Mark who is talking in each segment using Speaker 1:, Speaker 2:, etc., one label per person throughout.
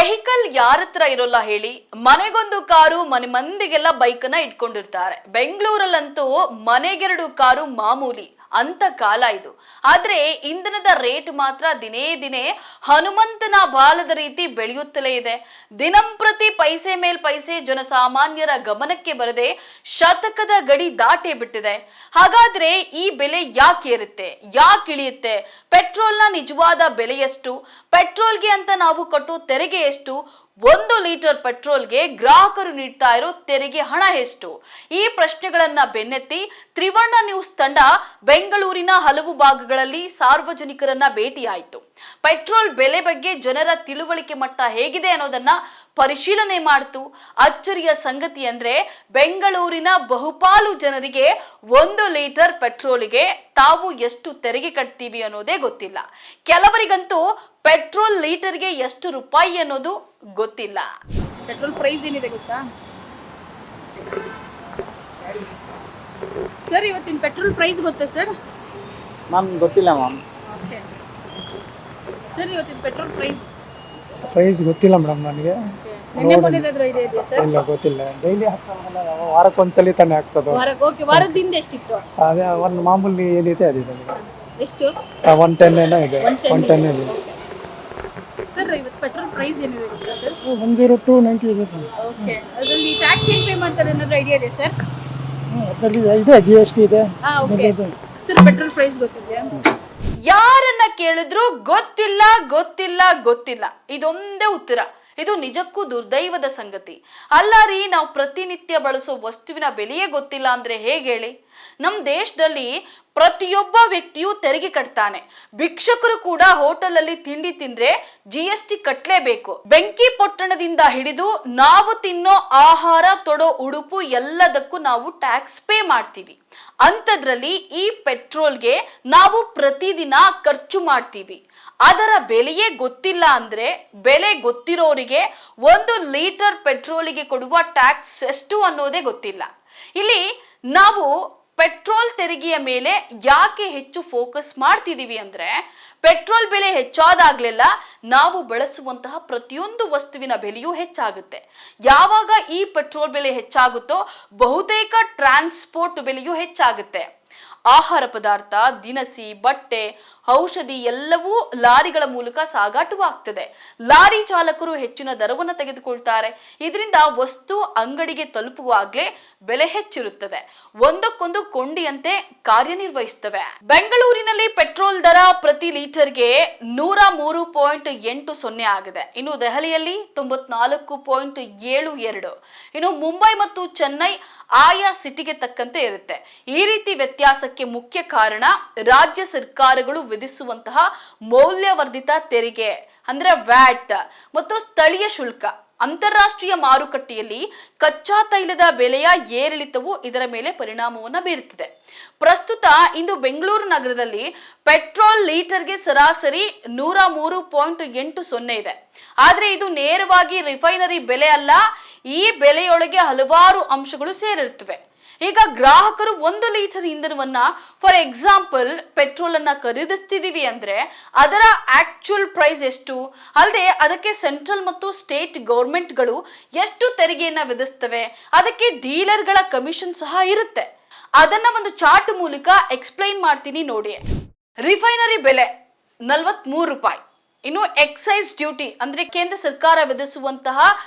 Speaker 1: Vehicle ಯಾರತ್ರ ಇರೋಲ್ಲ ಹೇಳಿ, ಮನೆಗೊಂದು ಕಾರು, ಮನೆ ಮಂದಿಗೆಲ್ಲ ಬೈಕನ್ನ ಇಟ್ಕೊಂಡಿರ್ತಾರೆ. ಬೆಂಗಳೂರಲ್ಲಂತೂ ಮನೆಗೆರಡು ಕಾರು ಮಾಮೂಲಿ ಅಂತ ಕಾಲ ಇದು. ಆದ್ರೆ ಇಂಧನದ ರೇಟ್ ಮಾತ್ರ ದಿನೇ ದಿನೇ ಹನುಮಂತನ ಬಾಲದ ರೀತಿ ಬೆಳೆಯುತ್ತಲೇ ಇದೆ. ದಿನಂಪ್ರತಿ ಪೈಸೆ ಮೇಲ್ ಪೈಸೆ ಜನಸಾಮಾನ್ಯರ ಗಮನಕ್ಕೆ ಬರದೆ ಶತಕದ ಗಡಿ ದಾಟೇ ಬಿಟ್ಟಿದೆ. ಹಾಗಾದ್ರೆ ಈ ಬೆಲೆ ಯಾಕೆ ಏರುತ್ತೆ, ಯಾಕೆ ಇಳಿಯುತ್ತೆ? ಪೆಟ್ರೋಲ್ನ ನಿಜವಾದ ಬೆಲೆ ಎಷ್ಟು? ಪೆಟ್ರೋಲ್ಗೆ ಅಂತ ನಾವು ಕಟ್ಟೋ ತೆರಿಗೆ ಎಷ್ಟು? 1 ಲೀಟರ್ ಪೆಟ್ರೋಲ್ಗೆ ಗ್ರಾಹಕರು ನೀಡ್ತಾ ಇರೋ ತೆರಿಗೆ ಹಣ ಎಷ್ಟು? ಈ ಪ್ರಶ್ನೆಗಳನ್ನ ಬೆನ್ನತ್ತಿ ತ್ರಿವರ್ಣ ನ್ಯೂಸ್ ತಂಡ ಬೆಂಗಳೂರಿನ ಹಲವು ಭಾಗಗಳಲ್ಲಿ ಸಾರ್ವಜನಿಕರನ್ನ ಭೇಟಿಯಾಯಿತು. ಪೆಟ್ರೋಲ್ ಬೆಲೆ ಬಗ್ಗೆ ಜನರ ತಿಳುವಳಿಕೆ ಮಟ್ಟ ಹೇಗಿದೆ ಅನ್ನೋದನ್ನ ಪರಿಶೀಲನೆ ಮಾಡಿತು. ಅಚ್ಚರಿಯ ಸಂಗತಿ ಅಂದ್ರೆ ಬೆಂಗಳೂರಿನ ಬಹುಪಾಲು ಜನರಿಗೆ 1 ಲೀಟರ್ ಪೆಟ್ರೋಲಿಗೆ ತಾವು ಎಷ್ಟು ತೆರಿಗೆ ಕಟ್ತೀವಿ ಅನ್ನೋದೇ ಗೊತ್ತಿಲ್ಲ. ಕೆಲವರಿಗಂತೂ ಪೆಟ್ರೋಲ್ ಲೀಟರ್ಗೆ ಎಷ್ಟು ರೂಪಾಯಿ ಅನ್ನೋದು ಗೊತ್ತಿಲ್ಲ. ಪೆಟ್ರೋಲ್ ಪ್ರೈಸ್ ಏನಿದೆ ಗೊತ್ತಾ ಸರ್? ಇವತ್ತಿನ ಪೆಟ್ರೋಲ್ ಪ್ರೈಸ್ ಗೊತ್ತಾ ಸರ್?
Speaker 2: ಮ್ಯಾಮ್ ಗೊತ್ತಿಲ್ಲ ಮ್ಯಾಮ್.
Speaker 1: ಸರ್ ಇವತ್ತಿನ ಪೆಟ್ರೋಲ್
Speaker 2: ಪ್ರೈಸ್ ಗೊತ್ತಿಲ್ಲ ಮೇಡಮ್ ನನಗೆ.
Speaker 1: ಇಲ್ಲ
Speaker 2: ಗೊತ್ತಿಲ್ಲ. ಡೈಲಿ ವಾರಕ್ಕೊಂದ್ಸಲಿ ತಾನೇ ಹಾಕ್ಸೋದು.
Speaker 1: ವಾರದಿಂದ ಎಷ್ಟಿತ್ತು?
Speaker 2: ಅದೇ ಒಂದು ಮಾಮೂಲಿ ಏನಿದೆ ಅದಿದೆ
Speaker 1: ಎಷ್ಟು?
Speaker 2: 110 ಏನೋ ಇದೆ. 110 ಇದೆ
Speaker 1: ಸರ್. ಇವತ್ತು ಪೆಟ್ರೋಲ್ ಪ್ರೈಸ್ ಏನಿದೆ ಗೊತ್ತಾ ಸರ್?
Speaker 2: 102.90 ಇದೆ.
Speaker 1: ಓಕೆ, ಅದರಲ್ಲಿ ಟ್ಯಾಕ್ಸ್ ಏನು ಪೇ ಮಾಡ್ತಾರೆ ಅನ್ನೋದು ಐಡಿಯಾ ಇದೆ ಸರ್?
Speaker 2: ಅದರಲ್ಲಿ ಇದೆ, GST ಇದೆ.
Speaker 1: ಸರ್ ಪೆಟ್ರೋಲ್ ಪ್ರೈಸ್ ಗೊತ್ತಿದೆಯಾ? ಯಾರನ್ನ ಕೇಳಿದ್ರು ಗೊತ್ತಿಲ್ಲ ಗೊತ್ತಿಲ್ಲ ಗೊತ್ತಿಲ್ಲ, ಇದೊಂದೇ ಉತ್ತರ. ಇದು ನಿಜಕ್ಕೂ ದುರ್ದೈವದ ಸಂಗತಿ ಅಲ್ಲ ರೀ. ನಾವು ಪ್ರತಿನಿತ್ಯ ಬಳಸೋ ವಸ್ತುವಿನ ಬೆಲೆಯೇ ಗೊತ್ತಿಲ್ಲ ಅಂದ್ರೆ ಹೇಗೆ ಹೇಳಿ? ನಮ್ಮ ದೇಶದಲ್ಲಿ ಪ್ರತಿಯೊಬ್ಬ ವ್ಯಕ್ತಿಯು ತೆರಿಗೆ ಕಟ್ತಾನೆ. ಭಿಕ್ಷಕರು ಕೂಡ ಹೋಟೆಲ್ ಅಲ್ಲಿ ತಿಂಡಿ ತಿಂದ್ರೆ GST ಕಟ್ಲೇಬೇಕು. ಬೆಂಕಿ ಪೊಟ್ಟಣದಿಂದ ಹಿಡಿದು ನಾವು ತಿನ್ನೋ ಆಹಾರ, ತೊಡೋ ಉಡುಪು ಎಲ್ಲದಕ್ಕೂ ನಾವು ಟ್ಯಾಕ್ಸ್ ಪೇ ಮಾಡ್ತೀವಿ. ಅಂಥದ್ರಲ್ಲಿ ಈ ಪೆಟ್ರೋಲ್ಗೆ ನಾವು ಪ್ರತಿದಿನ ಖರ್ಚು ಮಾಡ್ತೀವಿ. ಅದರ ಬೆಲೆಯೇ ಗೊತ್ತಿಲ್ಲ ಅಂದ್ರೆ ಬೆಲೆ ಗೊತ್ತಿರೋರಿಗೆ 1 ಲೀಟರ್ ಪೆಟ್ರೋಲಿಗೆ ಕೊಡುವ ಟ್ಯಾಕ್ಸ್ ಎಷ್ಟು ಅನ್ನೋದೇ ಗೊತ್ತಿಲ್ಲ. ಇಲ್ಲಿ ನಾವು ಪೆಟ್ರೋಲ್ ತೆರಿಗೆಯ ಮೇಲೆ ಯಾಕೆ ಹೆಚ್ಚು ಫೋಕಸ್ ಮಾಡ್ತಿದೀವಿ ಅಂದ್ರೆ, ಪೆಟ್ರೋಲ್ ಬೆಲೆ ಹೆಚ್ಚಾದಾಗ್ಲೆಲ್ಲ ನಾವು ಬಳಸುವಂತಹ ಪ್ರತಿಯೊಂದು ವಸ್ತುವಿನ ಬೆಲೆಯೂ ಹೆಚ್ಚಾಗುತ್ತೆ. ಯಾವಾಗ ಈ ಪೆಟ್ರೋಲ್ ಬೆಲೆ ಹೆಚ್ಚಾಗುತ್ತೋ ಬಹುತೇಕ ಟ್ರಾನ್ಸ್ಪೋರ್ಟ್ ಬೆಲೆಯೂ ಹೆಚ್ಚಾಗುತ್ತೆ. ಆಹಾರ ಪದಾರ್ಥ, ದಿನಸಿ, ಬಟ್ಟೆ, ಔಷಧಿ ಎಲ್ಲವೂ ಲಾರಿಗಳ ಮೂಲಕ ಸಾಗಾಟವಾಗ್ತದೆ. ಲಾರಿ ಚಾಲಕರು ಹೆಚ್ಚಿನ ದರವನ್ನು ತೆಗೆದುಕೊಳ್ತಾರೆ. ಇದರಿಂದ ವಸ್ತು ಅಂಗಡಿಗೆ ತಲುಪುವಾಗ್ಲೇ ಬೆಲೆ ಹೆಚ್ಚಿರುತ್ತದೆ. ಒಂದಕ್ಕೊಂದು ಕೊಂಡಿಯಂತೆ ಕಾರ್ಯನಿರ್ವಹಿಸ್ತವೆ. ಬೆಂಗಳೂರಿನಲ್ಲಿ ಪೆಟ್ರೋಲ್ ದರ ಪ್ರತಿ ಲೀಟರ್ಗೆ 103.80 ಆಗಿದೆ. ಇನ್ನು ದೆಹಲಿಯಲ್ಲಿ 94.72. ಇನ್ನು ಮುಂಬೈ ಮತ್ತು ಚೆನ್ನೈ ಆಯಾ ಸಿಟಿಗೆ ತಕ್ಕಂತೆ ಇರುತ್ತೆ. ಈ ರೀತಿ ವ್ಯತ್ಯಾಸಕ್ಕೆ ಮುಖ್ಯ ಕಾರಣ ರಾಜ್ಯ ಸರ್ಕಾರಗಳು ವಿಧಿಸುವಂತಹ ಮೌಲ್ಯವರ್ಧಿತ ತೆರಿಗೆ ಅಂದ್ರೆ ವ್ಯಾಟ್ ಮತ್ತು ಸ್ಥಳೀಯ ಶುಲ್ಕ. ಅಂತಾರಾಷ್ಟ್ರೀಯ ಮಾರುಕಟ್ಟೆಯಲ್ಲಿ ಕಚ್ಚಾ ತೈಲದ ಬೆಲೆಯ ಏರಿಳಿತವು ಇದರ ಮೇಲೆ ಪರಿಣಾಮವನ್ನು ಬೀರುತ್ತಿದೆ. ಪ್ರಸ್ತುತ ಇಂದು ಬೆಂಗಳೂರು ನಗರದಲ್ಲಿ ಪೆಟ್ರೋಲ್ ಲೀಟರ್ಗೆ ಸರಾಸರಿ 103.80 ಇದೆ. ಆದ್ರೆ ಇದು ನೇರವಾಗಿ ರಿಫೈನರಿ ಬೆಲೆ ಅಲ್ಲ. ಈ ಬೆಲೆಯೊಳಗೆ ಹಲವಾರು ಅಂಶಗಳು ಸೇರಿರುತ್ತವೆ. ಈಗ ಗ್ರಾಹಕರು 1 ಲೀಟರ್ ಇಂಧನವನ್ನ, ಫಾರ್ ಎಕ್ಸಾಂಪಲ್ ಪೆಟ್ರೋಲ್ ಅನ್ನ ಖರೀದಿಸ್ತಿದೀವಿ ಅಂದ್ರೆ ಅದರ ಆಕ್ಚುಯಲ್ ಪ್ರೈಸ್ ಎಷ್ಟು, ಅಲ್ಲದೆ ಅದಕ್ಕೆ ಸೆಂಟ್ರಲ್ ಮತ್ತು ಸ್ಟೇಟ್ ಗೌರ್ಮೆಂಟ್ಗಳು ಎಷ್ಟು ತೆರಿಗೆಯನ್ನ ವಿಧಿಸ್ತವೆ, ಅದಕ್ಕೆ ಡೀಲರ್ಗಳ ಕಮಿಷನ್ ಸಹ ಇರುತ್ತೆ. ಅದನ್ನ ಒಂದು ಚಾರ್ಟ್ ಮೂಲಕ ಎಕ್ಸ್ಪ್ಲೈನ್ ಮಾಡ್ತೀನಿ ನೋಡಿ. ರಿಫೈನರಿ ಬೆಲೆ 43 ರೂಪಾಯಿ. ಇನ್ನು ಎಕ್ಸೈಸ್ ಡ್ಯೂಟಿ ಅಂದ್ರೆ ಕೇಂದ್ರ ಸರ್ಕಾರ ವಿಧಿಸುವಂತಹ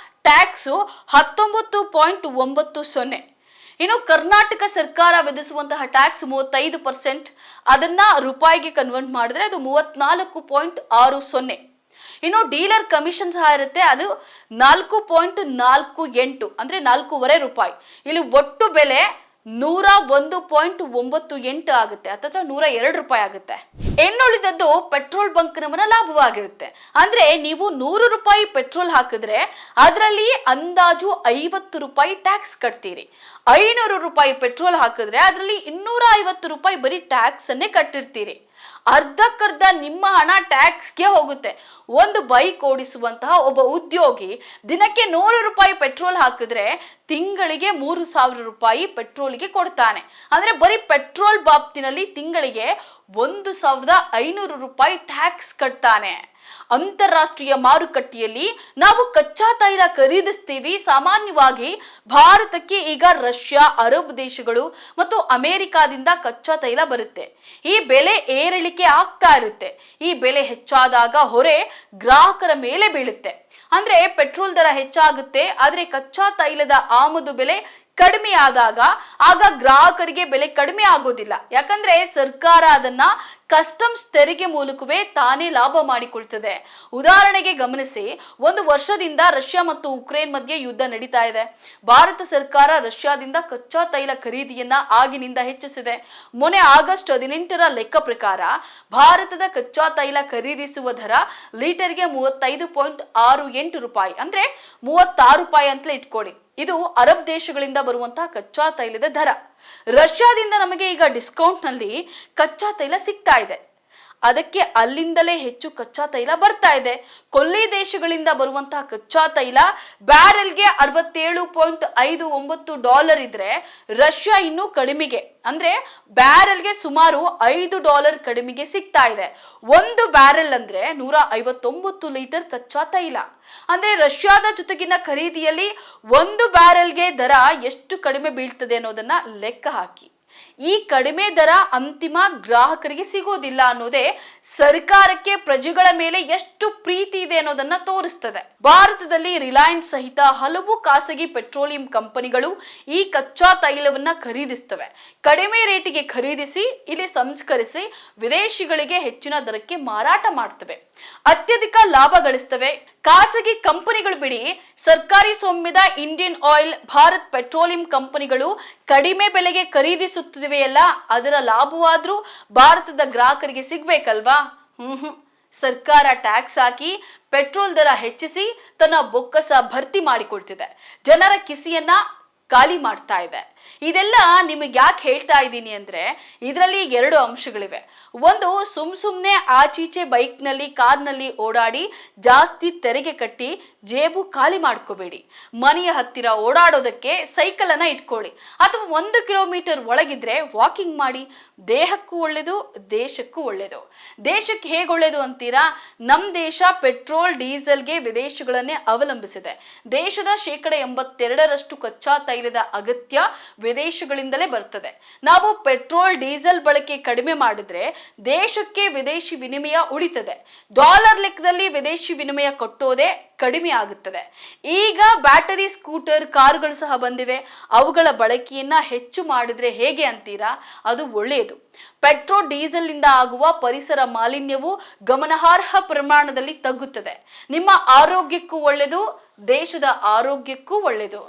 Speaker 1: ಟ್ಯಾಕ್ಸ್ 19.90. ಇನ್ನು ಕರ್ನಾಟಕ ಸರ್ಕಾರ ವಿಧಿಸುವಂತಹ ಟ್ಯಾಕ್ಸ್ 35%. ಅದನ್ನ ರೂಪಾಯಿಗೆ ಕನ್ವರ್ಟ್ ಮಾಡಿದ್ರೆ ಅದು 34.60. ಇನ್ನು ಡೀಲರ್ ಕಮಿಷನ್ ಸಹ ಇರುತ್ತೆ, ಅದು 4.48 ಅಂದ್ರೆ 4.5 ರೂಪಾಯಿ. ಇಲ್ಲಿ ಒಟ್ಟು ಬೆಲೆ 101.98 ಆಗುತ್ತೆ. ಹತ್ತತ್ರ 102 ರೂಪಾಯಿ ಆಗುತ್ತೆ. ಇನ್ನುಳಿದದ್ದು ಪೆಟ್ರೋಲ್ ಬಂಕ್ನವರ ಲಾಭವಾಗಿರುತ್ತೆ. ಅಂದ್ರೆ ನೀವು 100 ರೂಪಾಯಿ ಪೆಟ್ರೋಲ್ ಹಾಕಿದ್ರೆ ಅದರಲ್ಲಿ ಅಂದಾಜು 50 ರೂಪಾಯಿ ಟ್ಯಾಕ್ಸ್ ಕಟ್ತೀರಿ. 500 ರೂಪಾಯಿ ಪೆಟ್ರೋಲ್ ಹಾಕಿದ್ರೆ ಅದರಲ್ಲಿ 250 ರೂಪಾಯಿ ಬರೀ ಟ್ಯಾಕ್ಸ್ ಅನ್ನೇ ಕಟ್ಟಿರ್ತೀರಿ. ಅರ್ಧಕ್ಕರ್ಧ ನಿಮ್ಮ ಹಣ ಟ್ಯಾಕ್ಸ್ಗೆ ಹೋಗುತ್ತೆ. ಒಂದು ಬೈಕ್ ಓಡಿಸುವಂತಹ ಒಬ್ಬ ಉದ್ಯೋಗಿ ದಿನಕ್ಕೆ 100 ರೂಪಾಯಿ ಪೆಟ್ರೋಲ್ ಹಾಕಿದ್ರೆ ತಿಂಗಳಿಗೆ 3,000 ರೂಪಾಯಿ ಪೆಟ್ರೋಲ್ಗೆ ಕೊಡ್ತಾನೆ. ಅಂದ್ರೆ ಬರೀ ಪೆಟ್ರೋಲ್ ಬಾಬ್ತಿನಲ್ಲಿ ತಿಂಗಳಿಗೆ 1,500 ರೂಪಾಯಿ ಟ್ಯಾಕ್ಸ್ ಕಟ್ತಾನೆ. ಅಂತಾರಾಷ್ಟ್ರೀಯ ಮಾರುಕಟ್ಟೆಯಲ್ಲಿ ನಾವು ಕಚ್ಚಾ ತೈಲ ಖರೀದಿಸ್ತೀವಿ. ಸಾಮಾನ್ಯವಾಗಿ ಭಾರತಕ್ಕೆ ಈಗ ರಷ್ಯಾ, ಅರಬ್ ದೇಶಗಳು ಮತ್ತು ಅಮೆರಿಕಾದಿಂದ ಕಚ್ಚಾ ತೈಲ ಬರುತ್ತೆ. ಈ ಬೆಲೆ ಏರಿಳಿಕೆ ಆಗ್ತಾ ಇರುತ್ತೆ. ಈ ಬೆಲೆ ಹೆಚ್ಚಾದಾಗ ಹೊರೆ ಗ್ರಾಹಕರ ಮೇಲೆ ಬೀಳುತ್ತೆ. ಅಂದ್ರೆ ಪೆಟ್ರೋಲ್ ದರ ಹೆಚ್ಚಾಗುತ್ತೆ, ಆದ್ರೆ ಕಚ್ಚಾ ತೈಲದ ಆಮದು ಬೆಲೆ ಕಡಿಮೆ ಆದಾಗ ಆಗ ಗ್ರಾಹಕರಿಗೆ ಬೆಲೆ ಕಡಿಮೆ ಆಗೋದಿಲ್ಲ. ಯಾಕಂದ್ರೆ ಸರ್ಕಾರ ಅದನ್ನ ಕಸ್ಟಮ್ಸ್ ತೆರಿಗೆ ಮೂಲಕವೇ ತಾನೇ ಲಾಭ ಮಾಡಿಕೊಳ್ತದೆ. ಉದಾಹರಣೆಗೆ ಗಮನಿಸಿ, 1 ವರ್ಷದಿಂದ ರಷ್ಯಾ ಮತ್ತು ಉಕ್ರೇನ್ ಮಧ್ಯೆ ಯುದ್ಧ ನಡೀತಾ ಇದೆ. ಭಾರತ ಸರ್ಕಾರ ರಷ್ಯಾದಿಂದ ಕಚ್ಚಾ ತೈಲ ಖರೀದಿಯನ್ನ ಆಗಿನಿಂದ ಹೆಚ್ಚಿಸಿದೆ. ಮೊನ್ನೆ ಆಗಸ್ಟ್ 18ರ ಲೆಕ್ಕ ಪ್ರಕಾರ ಭಾರತದ ಕಚ್ಚಾ ತೈಲ ಖರೀದಿಸುವ ದರ ಲೀಟರ್ಗೆ 35.68 ರೂಪಾಯಿ, ಅಂದ್ರೆ 36 ರೂಪಾಯಿ ಅಂತಲೇ ಇಟ್ಕೊಳ್ಳಿ. ಇದು ಅರಬ್ ದೇಶಗಳಿಂದ ಬರುವಂತಹ ಕಚ್ಚಾ ತೈಲದ ದರ. ರಷ್ಯಾದಿಂದ ನಮಗೆ ಈಗ ಡಿಸ್ಕೌಂಟ್ ನಲ್ಲಿ ಕಚ್ಚಾ ತೈಲ ಸಿಗ್ತಾ ಇದೆ. ಅದಕ್ಕೆ ಅಲ್ಲಿಂದಲೇ ಹೆಚ್ಚು ಕಚ್ಚಾ ತೈಲ ಬರ್ತಾ ಇದೆ. ಕೊಲ್ಲಿ ದೇಶಗಳಿಂದ ಬರುವಂತಹ ಕಚ್ಚಾ ತೈಲ ಬ್ಯಾರೆಲ್ಗೆ $67.59 ಇದ್ರೆ ರಷ್ಯಾ ಇನ್ನೂ ಕಡಿಮೆಗೆ, ಅಂದ್ರೆ ಬ್ಯಾರೆಲ್ಗೆ ಸುಮಾರು $5 ಕಡಿಮೆಗೆ ಸಿಗ್ತಾ ಇದೆ. 1 ಬ್ಯಾರೆಲ್ ಅಂದ್ರೆ 159 ಲೀಟರ್ ಕಚ್ಚಾ ತೈಲ. ಅಂದ್ರೆ ರಷ್ಯಾದ ಜೊತೆಗಿನ ಖರೀದಿಯಲ್ಲಿ 1 ಬ್ಯಾರೆಲ್ಗೆ ದರ ಎಷ್ಟು ಕಡಿಮೆ ಬೀಳ್ತದೆ ಅನ್ನೋದನ್ನ ಲೆಕ್ಕ ಹಾಕಿ. ಈ ಕಡಿಮೆ ದರ ಅಂತಿಮ ಗ್ರಾಹಕರಿಗೆ ಸಿಗೋದಿಲ್ಲ ಅನ್ನೋದೇ ಸರ್ಕಾರಕ್ಕೆ ಪ್ರಜೆಗಳ ಮೇಲೆ ಎಷ್ಟು ಪ್ರೀತಿ ಇದೆ ಅನ್ನೋದನ್ನ ತೋರಿಸ್ತದೆ. ಭಾರತದಲ್ಲಿ ರಿಲಯನ್ಸ್ ಸಹಿತ ಹಲವು ಖಾಸಗಿ ಪೆಟ್ರೋಲಿಯಂ ಕಂಪನಿಗಳು ಈ ಕಚ್ಚಾ ತೈಲವನ್ನ ಖರೀದಿಸ್ತವೆ. ಕಡಿಮೆ ರೇಟಿಗೆ ಖರೀದಿಸಿ ಇಲ್ಲಿ ಸಂಸ್ಕರಿಸಿ ವಿದೇಶಿಗಳಿಗೆ ಹೆಚ್ಚಿನ ದರಕ್ಕೆ ಮಾರಾಟ ಮಾಡ್ತವೆ. ಅತ್ಯಧಿಕ ಲಾಭ ಗಳಿಸ್ತವೆ. ಖಾಸಗಿ ಕಂಪನಿಗಳು ಬಿಡಿ, ಸರ್ಕಾರಿ ಸ್ವಾಮ್ಯದ ಇಂಡಿಯನ್ ಆಯಿಲ್, ಭಾರತ್ ಪೆಟ್ರೋಲಿಯಂ ಕಂಪನಿಗಳು ಕಡಿಮೆ ಬೆಲೆಗೆ ಖರೀದಿಸುತ್ತಿವೆಯಲ್ಲ, ಅದರ ಲಾಭವಾದ್ರೂ ಭಾರತದ ಗ್ರಾಹಕರಿಗೆ ಸಿಗ್ಬೇಕಲ್ವಾ? ಸರ್ಕಾರ ಟ್ಯಾಕ್ಸ್ ಹಾಕಿ ಪೆಟ್ರೋಲ್ ದರ ಹೆಚ್ಚಿಸಿ ತನ್ನ ಬೊಕ್ಕಸ ಭರ್ತಿ ಮಾಡಿಕೊಳ್ತಿದೆ. ಜನರ ಕಿಸಿಯನ್ನ ಖಾಲಿ ಮಾಡ್ತಾ ಇದೆ. ಇದೆಲ್ಲ ನಿಮಗೆ ಯಾಕೆ ಹೇಳ್ತಾ ಇದ್ದೀನಿ ಅಂದ್ರೆ, ಇದರಲ್ಲಿ 2 ಅಂಶಗಳಿವೆ. ಒಂದು, ಸುಮ್ನೆ ಆಚೀಚೆ ಬೈಕ್ನಲ್ಲಿ, ಕಾರ್ನಲ್ಲಿ ಓಡಾಡಿ ಜಾಸ್ತಿ ತೆರಿಗೆ ಕಟ್ಟಿ ಜೇಬು ಖಾಲಿ ಮಾಡ್ಕೋಬೇಡಿ. ಮನೆಯ ಹತ್ತಿರ ಓಡಾಡೋದಕ್ಕೆ ಸೈಕಲ್ ಅನ್ನ ಇಟ್ಕೊಳ್ಳಿ, ಅಥವಾ 1 ಕಿಲೋಮೀಟರ್ ಒಳಗಿದ್ರೆ ವಾಕಿಂಗ್ ಮಾಡಿ. ದೇಹಕ್ಕೂ ಒಳ್ಳೇದು, ದೇಶಕ್ಕೂ ಒಳ್ಳೇದು. ದೇಶಕ್ಕೆ ಹೇಗೆ ಒಳ್ಳೇದು ಅಂತೀರಾ? ನಮ್ ದೇಶ ಪೆಟ್ರೋಲ್ ಡೀಸೆಲ್ಗೆ ವಿದೇಶಗಳನ್ನೇ ಅವಲಂಬಿಸಿದೆ. ದೇಶದ 82% ಕಚ್ಚಾ ತೈಲದ ಅಗತ್ಯ ವಿದೇಶಗಳಿಂದಲೇ ಬರ್ತದೆ. ನಾವು ಪೆಟ್ರೋಲ್ ಡೀಸೆಲ್ ಬಳಕೆ ಕಡಿಮೆ ಮಾಡಿದ್ರೆ ದೇಶಕ್ಕೆ ವಿದೇಶಿ ವಿನಿಮಯ ಉಳಿತದೆ. ಡಾಲರ್ ಲೆಕ್ಕದಲ್ಲಿ ವಿದೇಶಿ ವಿನಿಮಯ ಕೊಟ್ಟೋದೇ ಕಡಿಮೆ ಆಗುತ್ತದೆ. ಈಗ ಬ್ಯಾಟರಿ ಸ್ಕೂಟರ್, ಕಾರುಗಳು ಸಹ ಬಂದಿವೆ. ಅವುಗಳ ಬಳಕೆಯನ್ನ ಹೆಚ್ಚು ಮಾಡಿದ್ರೆ ಹೇಗೆ ಅಂತೀರಾ? ಅದು ಒಳ್ಳೆಯದು. ಪೆಟ್ರೋಲ್ ಡೀಸೆಲ್ ನಿಂದ ಆಗುವ ಪರಿಸರ ಮಾಲಿನ್ಯವು ಗಮನಾರ್ಹ ಪ್ರಮಾಣದಲ್ಲಿ ತಗ್ಗುತ್ತದೆ. ನಿಮ್ಮ ಆರೋಗ್ಯಕ್ಕೂ ಒಳ್ಳೆಯದು, ದೇಶದ ಆರೋಗ್ಯಕ್ಕೂ ಒಳ್ಳೆಯದು.